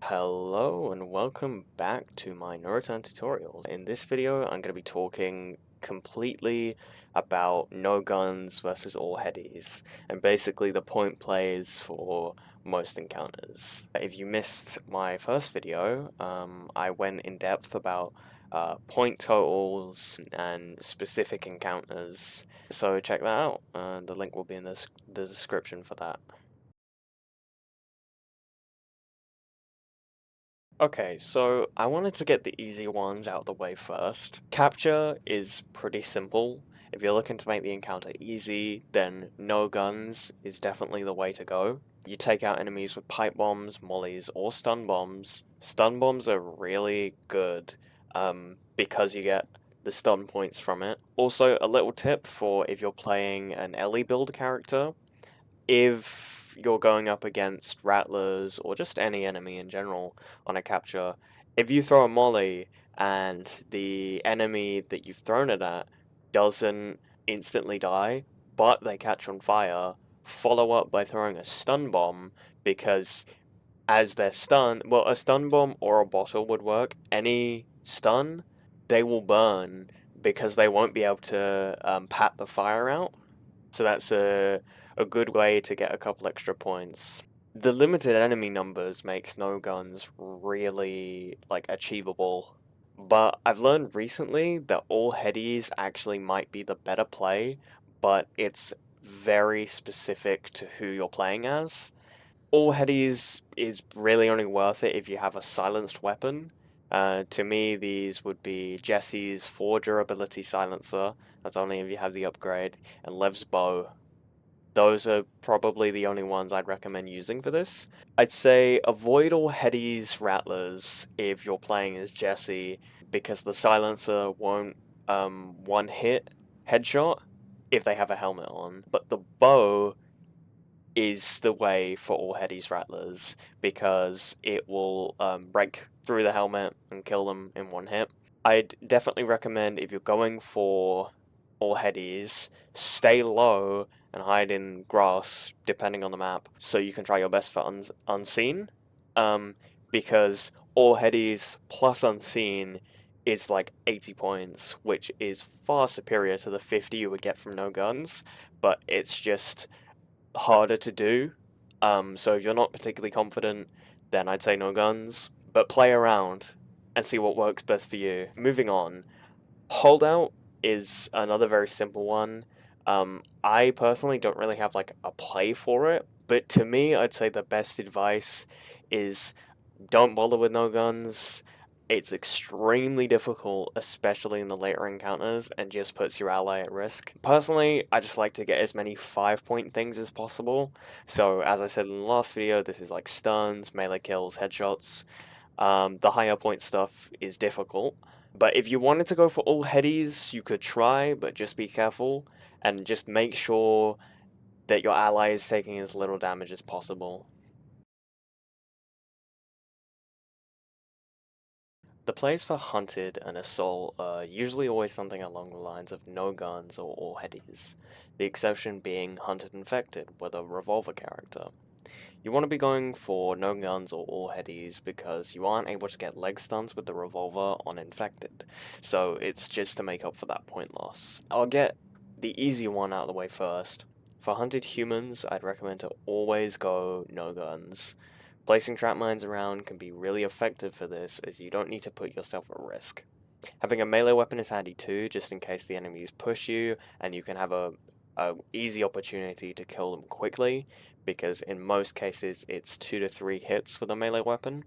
Hello and welcome back to my Naruto tutorials. In this video, I'm going to be talking completely about no guns versus all headies, and basically the point plays for most encounters. If you missed my first video, I went in depth about point totals and specific encounters, so check that out. The link will be in the description for that. Okay, so I wanted to get the easy ones out of the way first. Capture is pretty simple. If you're looking to make the encounter easy, then no guns is definitely the way to go. You take out enemies with pipe bombs, mollies, or stun bombs. Stun bombs are really good because you get the stun points from it. Also, a little tip for if you're playing an Ellie build character, if you're going up against rattlers or just any enemy in general on a capture, if you throw a molly and the enemy that you've thrown it at doesn't instantly die, but they catch on fire, follow up by throwing a stun bomb, because as they're stunned, well, a stun bomb or a bottle would work. Any stun, they will burn because they won't be able to pat the fire out. So that's a good way to get a couple extra points. The limited enemy numbers makes no guns really achievable, but I've learned recently that all headies actually might be the better play, but it's very specific to who you're playing as. All headies is really only worth it if you have a silenced weapon. To me, these would be Jesse's 4 durability silencer, that's only if you have the upgrade, and Lev's bow. Those are probably the only ones I'd recommend using for this. I'd say avoid all Headies Rattlers if you're playing as Jesse, because the silencer won't one hit headshot if they have a helmet on. But the bow is the way for all Headies Rattlers, because it will break through the helmet and kill them in one hit. I'd definitely recommend, if you're going for all Headies, stay low and hide in grass, depending on the map, so you can try your best for unseen. Because all headies plus unseen is like 80 points, which is far superior to the 50 you would get from no guns, but it's just harder to do. So if you're not particularly confident, then I'd say no guns, but play around and see what works best for you. Moving on, Holdout is another very simple one. I personally don't really have like a play for it, but to me, I'd say the best advice is don't bother with no guns. It's extremely difficult, especially in the later encounters, and just puts your ally at risk. Personally, I just like to get as many 5-point things as possible. So, as I said in the last video, this is like stuns, melee kills, headshots. The higher point stuff is difficult. But if you wanted to go for all headies, you could try, but just be careful and just make sure that your ally is taking as little damage as possible. The plays for Hunted and Assault are usually always something along the lines of no guns or all headies, the exception being Hunted Infected with a revolver character. You want to be going for no guns or all headies because you aren't able to get leg stuns with the revolver on Infected, so it's just to make up for that point loss. I'll get the easy one out of the way first. For Hunted Humans, I'd recommend to always go no guns. Placing trap mines around can be really effective for this, as you don't need to put yourself at risk. Having a melee weapon is handy too, just in case the enemies push you, and you can have a easy opportunity to kill them quickly, because in most cases it's 2 to 3 hits with a melee weapon.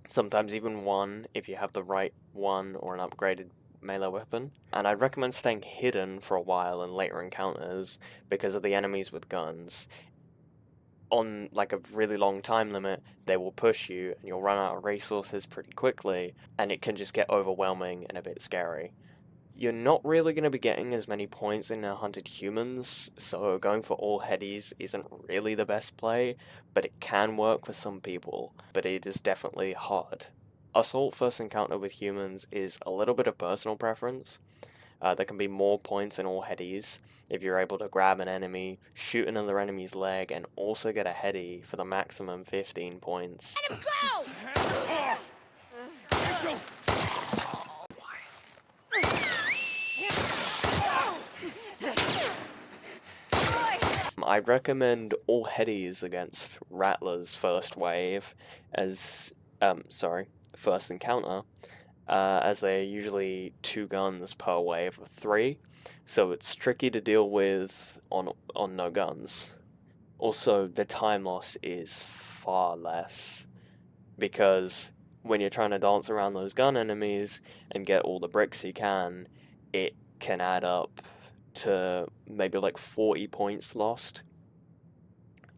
Sometimes even 1 if you have the right one or an upgraded melee weapon. And I'd recommend staying hidden for a while in later encounters because of the enemies with guns. On like a really long time limit, they will push you and you'll run out of resources pretty quickly, and it can just get overwhelming and a bit scary. You're not really going to be getting as many points in Hunted Humans, so going for all headies isn't really the best play, but it can work for some people, but it is definitely hard. Assault first encounter with humans is a little bit of personal preference. There can be more points in all Headies if you're able to grab an enemy, shoot another enemy's leg, and also get a Heady for the maximum 15 points. Let him go! I recommend all Headies against Rattler's first wave as, first encounter, as they're usually 2 guns per wave of 3, so it's tricky to deal with on no guns. Also, the time loss is far less, because when you're trying to dance around those gun enemies and get all the bricks you can, it can add up to maybe like 40 points lost,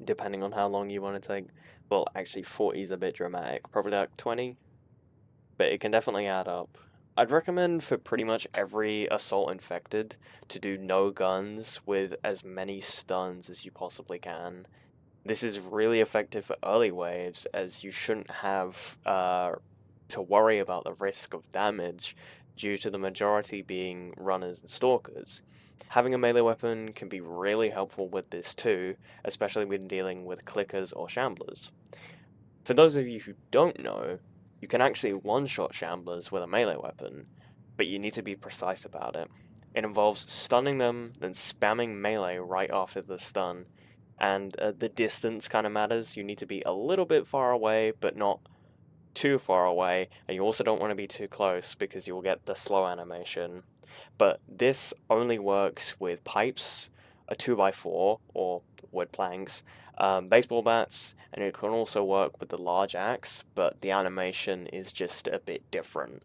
depending on how long you want to take. Well, actually 40 is a bit dramatic, probably like 20, but it can definitely add up. I'd recommend for pretty much every assault infected to do no guns with as many stuns as you possibly can. This is really effective for early waves, as you shouldn't have to worry about the risk of damage due to the majority being runners and stalkers. Having a melee weapon can be really helpful with this too, especially when dealing with clickers or shamblers. For those of you who don't know, you can actually one-shot shamblers with a melee weapon, but you need to be precise about it. It involves stunning them, then spamming melee right after the stun, and the distance kind of matters. You need to be a little bit far away, but not too far away, and you also don't want to be too close because you will get the slow animation. But this only works with pipes, a 2x4 or wood planks, baseball bats, and it can also work with the large axe, but the animation is just a bit different.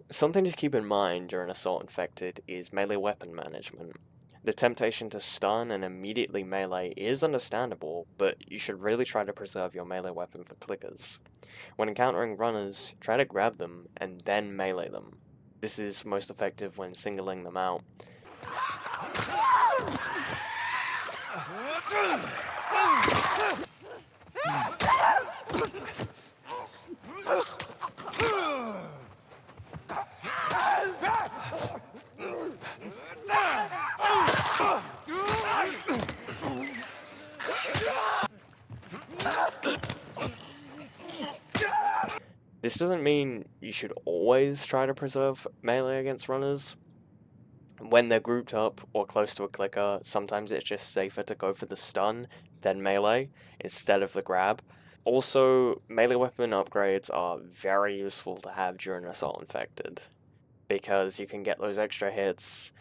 Something to keep in mind during Assault Infected is melee weapon management. The temptation to stun and immediately melee is understandable, but you should really try to preserve your melee weapon for clickers. When encountering runners, try to grab them and then melee them. This is most effective when singling them out. This doesn't mean you should always try to preserve melee against runners. When they're grouped up or close to a clicker, sometimes it's just safer to go for the stun than melee instead of the grab. Also, melee weapon upgrades are very useful to have during Assault Infected, because you can get those extra hits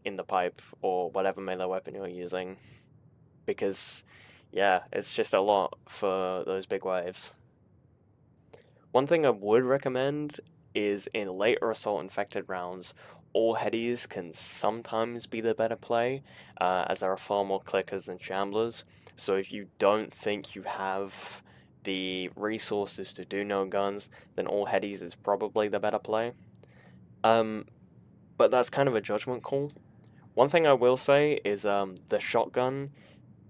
in the pipe or whatever melee weapon you're using, because yeah, it's just a lot for those big waves. One thing I would recommend is in later Assault Infected rounds, all Headies can sometimes be the better play, as there are far more clickers and shamblers, so if you don't think you have the resources to do no guns, then all Headies is probably the better play. But that's kind of a judgment call. One thing I will say is the shotgun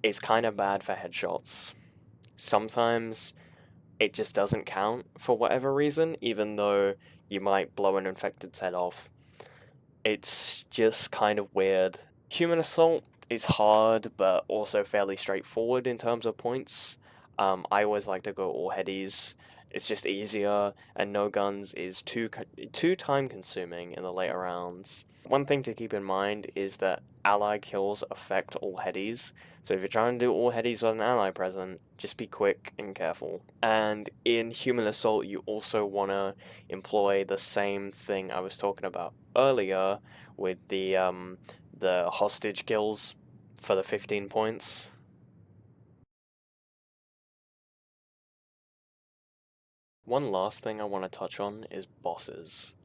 is kind of bad for headshots. Sometimes it just doesn't count for whatever reason, even though you might blow an infected's head off. It's just kind of weird. Human Assault is hard, but also fairly straightforward in terms of points. I always like to go all Headies. It's just easier, and no guns is too time consuming in the later rounds. One thing to keep in mind is that ally kills affect all Headies, so if you're trying to do all Headies with an ally present, just be quick and careful. And in Human Assault, you also want to employ the same thing I was talking about earlier with the hostage kills for the 15 points. One last thing I want to touch on is bosses.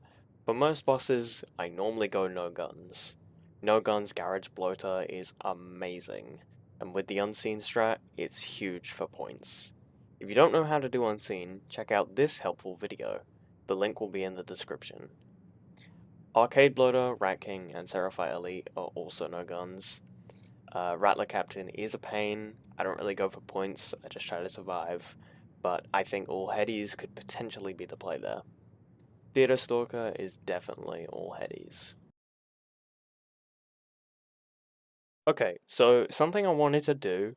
For most bosses, I normally go no guns. No guns Garage Bloater is amazing, and with the unseen strat, it's huge for points. If you don't know how to do unseen, check out this helpful video. The link will be in the description. Arcade Bloater, Rat King, and Seraphite Elite are also no guns. Rattler Captain is a pain. I don't really go for points, I just try to survive. But I think all Headies could potentially be the play there. Theater Stalker is definitely all Headies. Okay, so something I wanted to do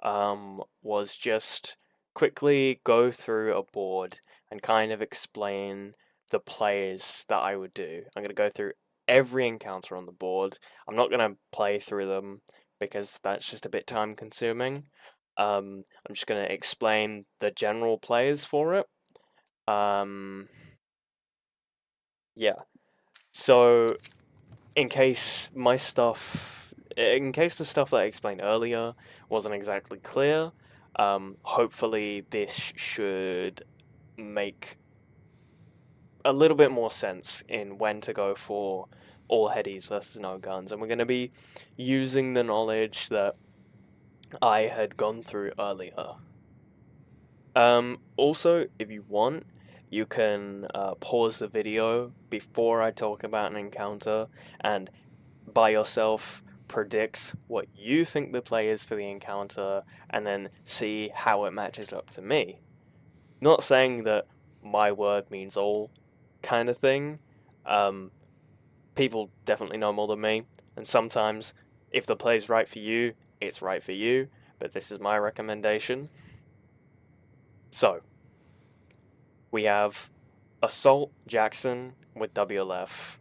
was just quickly go through a board and kind of explain the plays that I would do. I'm going to go through every encounter on the board. I'm not going to play through them because that's just a bit time consuming. I'm just going to explain the general plays for it. Yeah. So, in case the stuff that I explained earlier wasn't exactly clear, hopefully this should make a little bit more sense in when to go for all headies versus no guns, and we're going to be using the knowledge that I had gone through earlier. Also, if you want, you can pause the video before I talk about an encounter and by yourself predict what you think the play is for the encounter and then see how it matches up to me. Not saying that my word means all kind of thing. People definitely know more than me, and sometimes if the play's right for you, it's right for you, but this is my recommendation. So, we have Assault Jackson with WLF.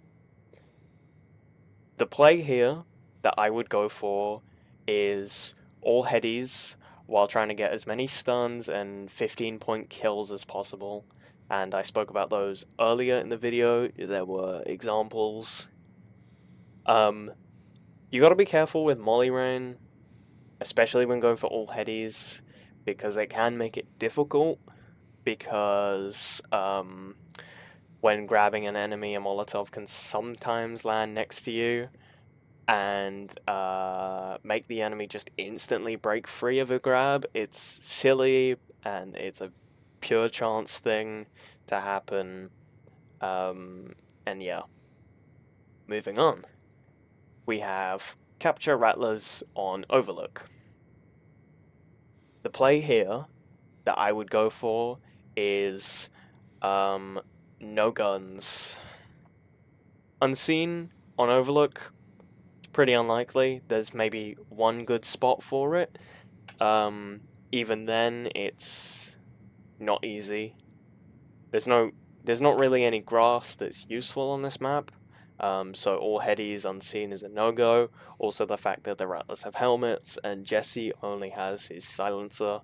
The play here that I would go for is all headies while trying to get as many stuns and 15-point kills as possible. And I spoke about those earlier in the video. There were examples. You gotta be careful with Molly Rain, especially when going for all headies, because it can make it difficult. Because when grabbing an enemy, a Molotov can sometimes land next to you and make the enemy just instantly break free of a grab. It's silly and it's a pure chance thing to happen. And yeah, moving on. We have Capture Rattlers on Overlook. The play here that I would go for is no guns. Unseen on Overlook, pretty unlikely. There's maybe one good spot for it. Even then, it's not easy. There's not really any grass that's useful on this map. So all headies unseen is a no-go. Also the fact that the Rattlers have helmets and Jesse only has his silencer.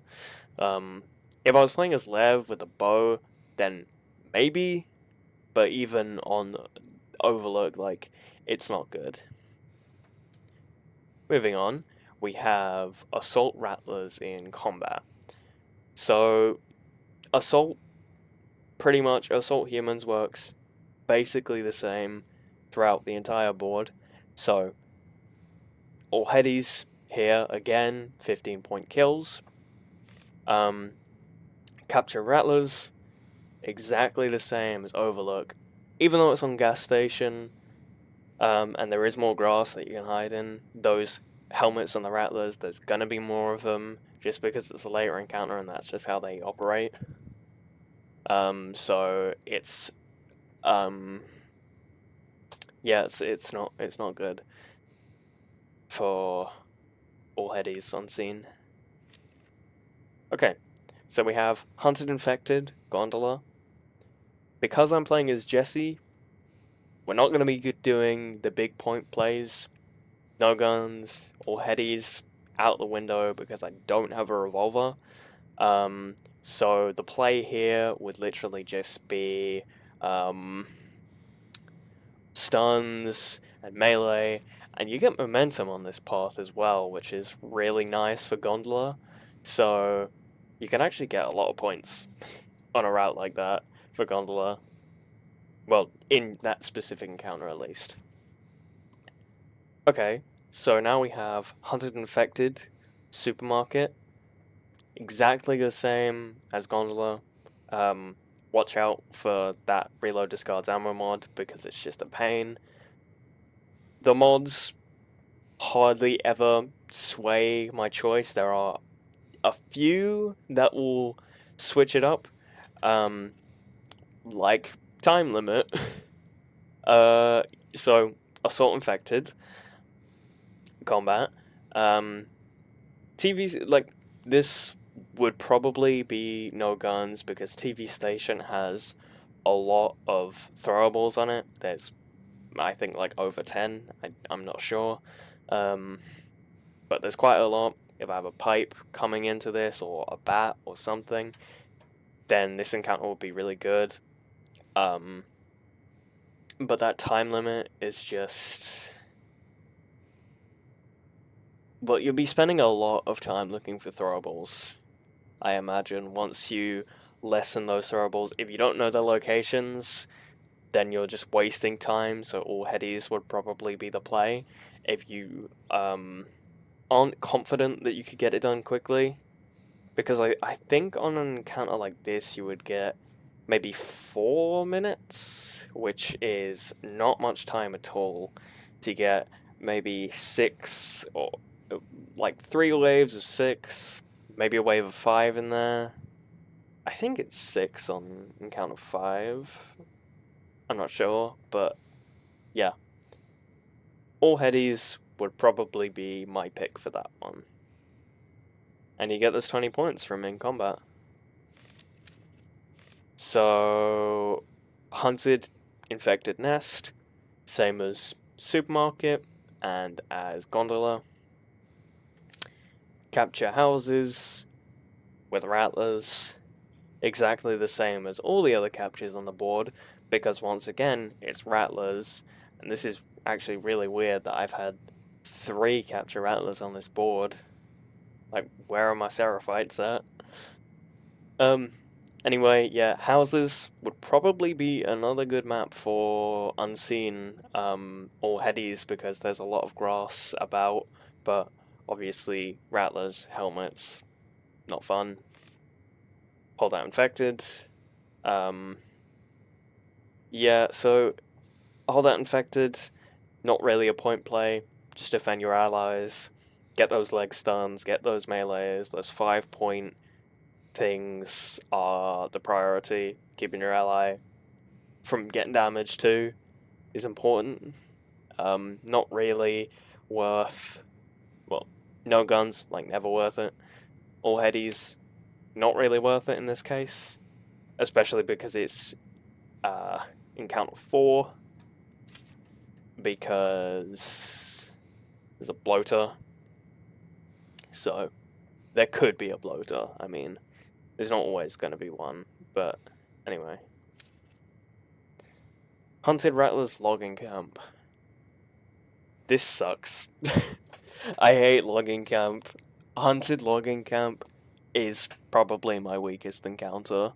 If I was playing as Lev with a bow, then maybe, but even on Overlook, like, it's not good. Moving on, we have Assault Rattlers in combat. So, Assault Humans works basically the same throughout the entire board. So, all headies here, again, 15-point kills. Capture Rattlers, exactly the same as Overlook. Even though it's on gas station, and there is more grass that you can hide in, those helmets on the Rattlers, there's gonna be more of them, just because it's a later encounter and that's just how they operate. So it's, yeah, it's not good for all headies unseen. Okay, so we have Hunted Infected, Gondola. Because I'm playing as Jesse, we're not going to be doing the big point plays. No guns, or headies, out the window because I don't have a revolver. So the play here would literally just be stuns and melee, and you get momentum on this path as well, which is really nice for Gondola. So you can actually get a lot of points on a route like that for Gondola. Well, in that specific encounter at least. Okay, so now we have Hunted Infected, Supermarket. Exactly the same as Gondola. Watch out for that reload discards ammo mod because it's just a pain. The mods hardly ever sway my choice. There are a few that will switch it up, like time limit. So assault infected, combat, TV's like this would probably be no guns because TV station has a lot of throwables on it. There's I think like over 10. I'm not sure, but there's quite a lot. If I have a pipe coming into this or a bat or something, then this encounter will be really good. But that time limit is just... Well, you'll be spending a lot of time looking for throwables, I imagine, once you lessen those throwables. If you don't know the locations, then you're just wasting time, so all headies would probably be the play. If you aren't confident that you could get it done quickly, because I think on an encounter like this you would get maybe 4 minutes, which is not much time at all to get maybe 6 or like 3 waves of 6, maybe a wave of 5 in there. I think it's 6 on encounter 5. I'm not sure, but yeah. All headies would probably be my pick for that one. And you get those 20 points from in combat. So, hunted infected nest, same as supermarket and as gondola. Capture houses with rattlers, exactly the same as all the other captures on the board, because once again, it's rattlers, and this is actually really weird that I've had 3 capture rattlers on this board. Like, where are my Seraphites at? Anyway, yeah, houses would probably be another good map for unseen, or headies, because there's a lot of grass about, but obviously rattlers, helmets, not fun. Holdout infected. Yeah, so Holdout infected, not really a point play, just defend your allies, get those leg stuns, get those melees, those 5-point things are the priority. Keeping your ally from getting damaged too is important. Not really worth, well, no guns, like never worth it. All headies, not really worth it in this case, especially because it's encounter 4, because there's a bloater, so there could be a bloater. I mean, there's not always going to be one, but anyway. Hunted Rattlers Logging Camp. This sucks. I hate Logging Camp. Hunted Logging Camp is probably my weakest encounter,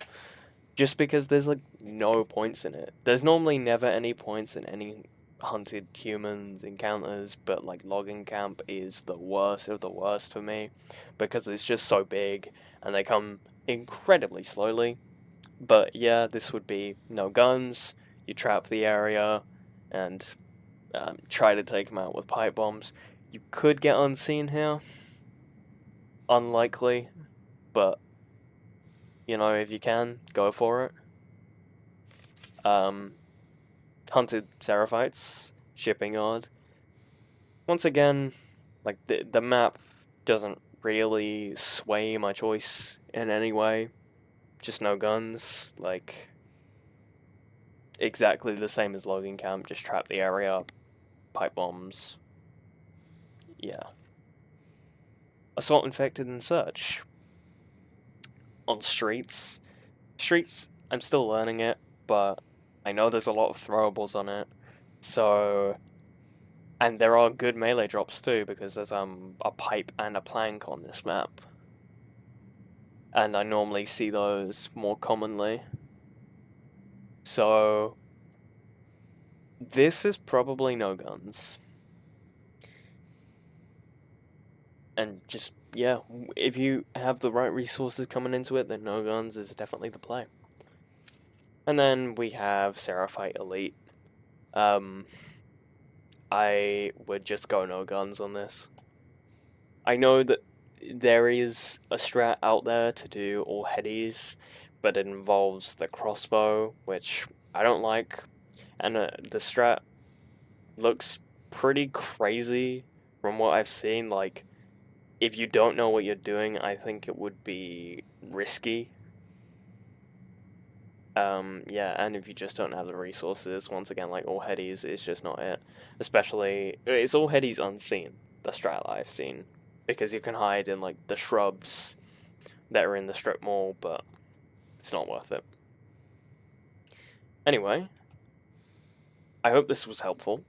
just because there's like no points in it. There's normally never any points in any hunted humans encounters, but like Logging Camp is the worst of the worst for me, because it's just so big and they come incredibly slowly. But yeah, this would be no guns, you trap the area, and try to take them out with pipe bombs. You could get unseen here. Unlikely, but you know, if you can, go for it. Hunted Seraphites, shipping yard. Once again, like the map doesn't really sway my choice in any way. Just no guns, like exactly the same as Logging Camp, just trap the area, pipe bombs. Yeah. Assault infected and search. On streets. Streets, I'm still learning it, but I know there's a lot of throwables on it. So, and there are good melee drops too, because there's a pipe and a plank on this map. And I normally see those more commonly. So, this is probably no guns. And just, yeah, if you have the right resources coming into it, then no guns is definitely the play. And then we have Seraphite Elite. I would just go no guns on this. I know that there is a strat out there to do all headies, but it involves the crossbow, which I don't like, and the strat looks pretty crazy from what I've seen. Like, if you don't know what you're doing, I think it would be risky. Yeah, and if you just don't have the resources, once again, like all headies, it's just not it. Especially, it's all headies unseen, the strat I've seen, because you can hide in like the shrubs that are in the strip mall, but it's not worth it. Anyway, I hope this was helpful.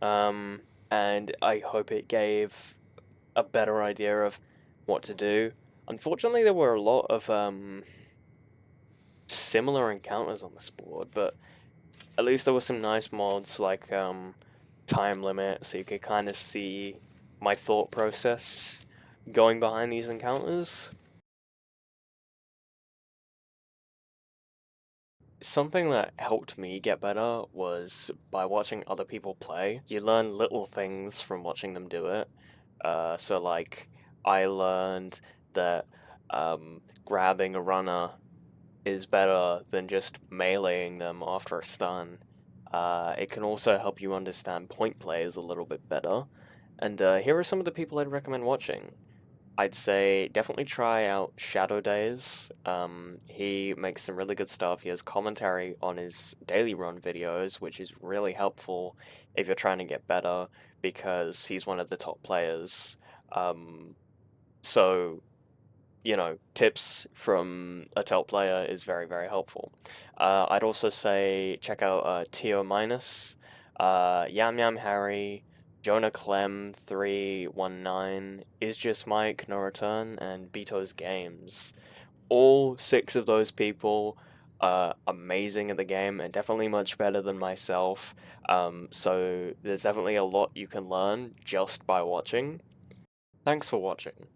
And I hope it gave a better idea of what to do. Unfortunately, there were a lot of similar encounters on this board, but at least there were some nice mods like time limit, so you could kind of see my thought process going behind these encounters. Something that helped me get better was by watching other people play. You learn little things from watching them do it. So like, I learned that grabbing a runner is better than just meleeing them after a stun. It can also help you understand point plays a little bit better. And here are some of the people I'd recommend watching. I'd say definitely try out Shadow Days. He makes some really good stuff. He has commentary on his daily run videos, which is really helpful if you're trying to get better because he's one of the top players. So tips from a top player is very, very helpful. I'd also say check out Tio Minus, Yam Yam Harry, Jonah Clem 319, Is Just Mike, No Return, and Beto's Games. All six of those people are amazing at the game and definitely much better than myself. So there's definitely a lot you can learn just by watching. Thanks for watching.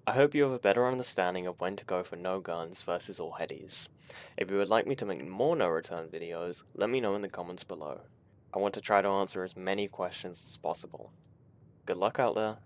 I hope you have a better understanding of when to go for no guns versus all headies. If you would like me to make more no return videos, let me know in the comments below. I want to try to answer as many questions as possible. Good luck out there.